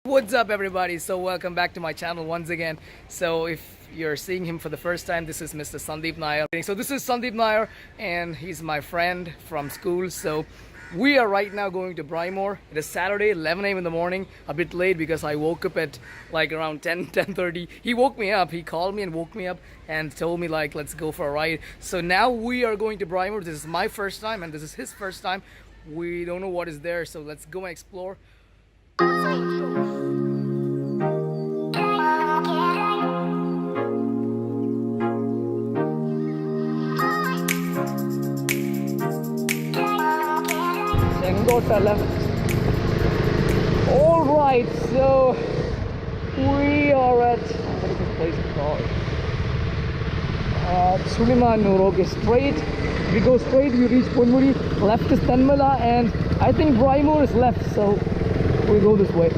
What's up, everybody? So welcome back to my channel once again. So if you're seeing him for the first time, this is Mr. Sandeep Nair. So this is Sandeep Nair and he's my friend from school. So we are right now going to Braemore. It is Saturday, 11 a.m. in the morning. A bit late because I woke up at like around 10:30. He woke me up. He called me and woke me up and told me like, let's go for a ride. So now we are going to Braemore. This is my first time and this is his first time. We don't know what is there. So let's go and explore. So let's go. Alright, so we are at, what is this place called? Sulimanur. Okay, straight. If we go straight, we reach Ponmudi. Left is Tanmala, and I think Braemore is left, so we go this way.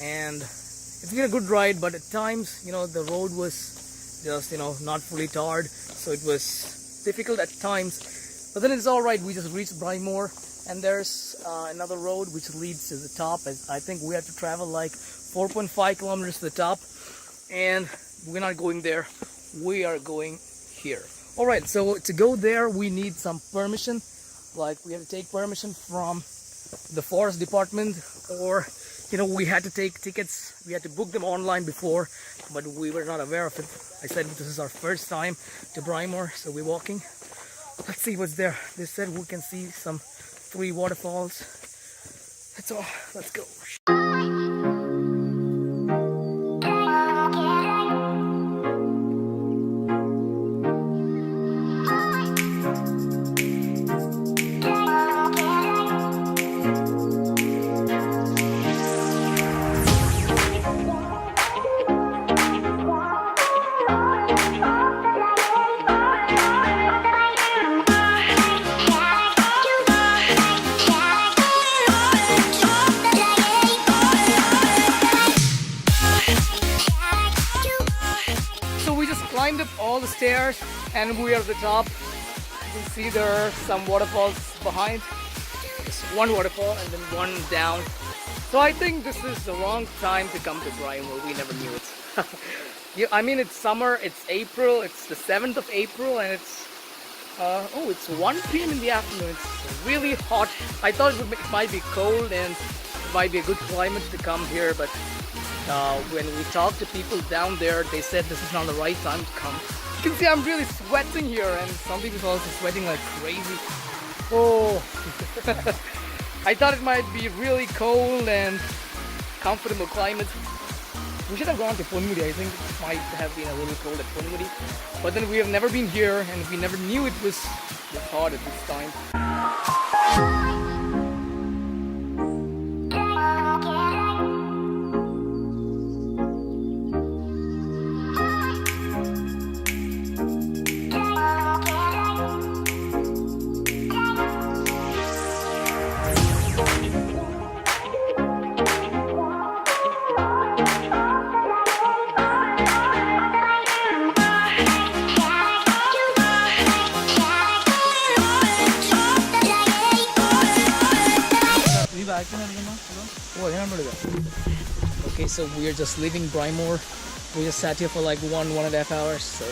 And it's been a good ride, but at times, the road was just, not fully tarred, so it was difficult at times. But then it's all right. We just reached Braemore, and there's another road which leads to the top. I think we have to travel like 4.5 kilometers to the top, and we're not going there. We are going here. All right, so to go there, we need some permission. Like, we have to take permission from the forest department, or we had to take tickets. We had to book them online before, but we were not aware of it. I said this is our first time to Braemore, so we're walking. Let's see what's there. They said we can see some 3 waterfalls. That's all. Let's go. Climbed up all the stairs and we are at the top. You can see there are some waterfalls behind. Just one waterfall and then one down. So I think this is the wrong time to come to Braemore. We never knew it. I mean, it's summer, it's April, it's the 7th of April, and it's it's 1 p.m. in the afternoon. It's really hot. I thought it might be cold and it might be a good climate to come here, but when we talked to people down there, they said this is not the right time to come. You can see I'm really sweating here, and some people are also sweating like crazy. Oh, I thought it might be really cold and comfortable climate. We should have gone to Ponmudi. I think it might have been a little cold at Ponmudi. But then we have never been here and we never knew it was this hot at this time. Okay, so we are just leaving Braemore. We just sat here for like 1.5 hours. So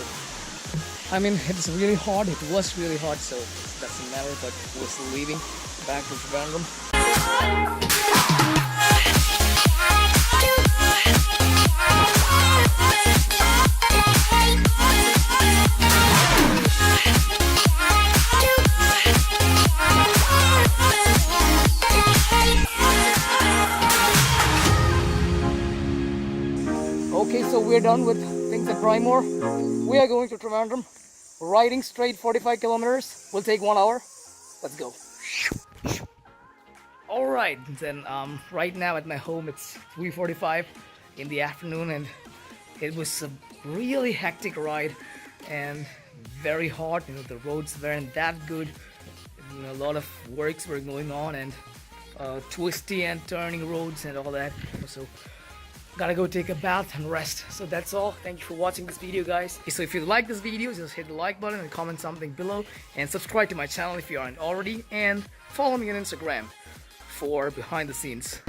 I mean, it's really hot. It was really hot, so it doesn't matter. But we're still leaving back to Trivandrum. Okay, so we're done with things at Brimore. We are going to Trivandrum. Riding straight 45 kilometers will take 1 hour. Let's go. Alright, then right now at my home it's 3:45 in the afternoon, and it was a really hectic ride and very hot. You know, the roads weren't that good. You know, a lot of works were going on, and twisty and turning roads and all that. So gotta go take a bath and rest. So that's all. Thank you for watching this video, guys. So if you like this video, just hit the like button and comment something below, and subscribe to my channel if you aren't already, and follow me on Instagram for behind the scenes.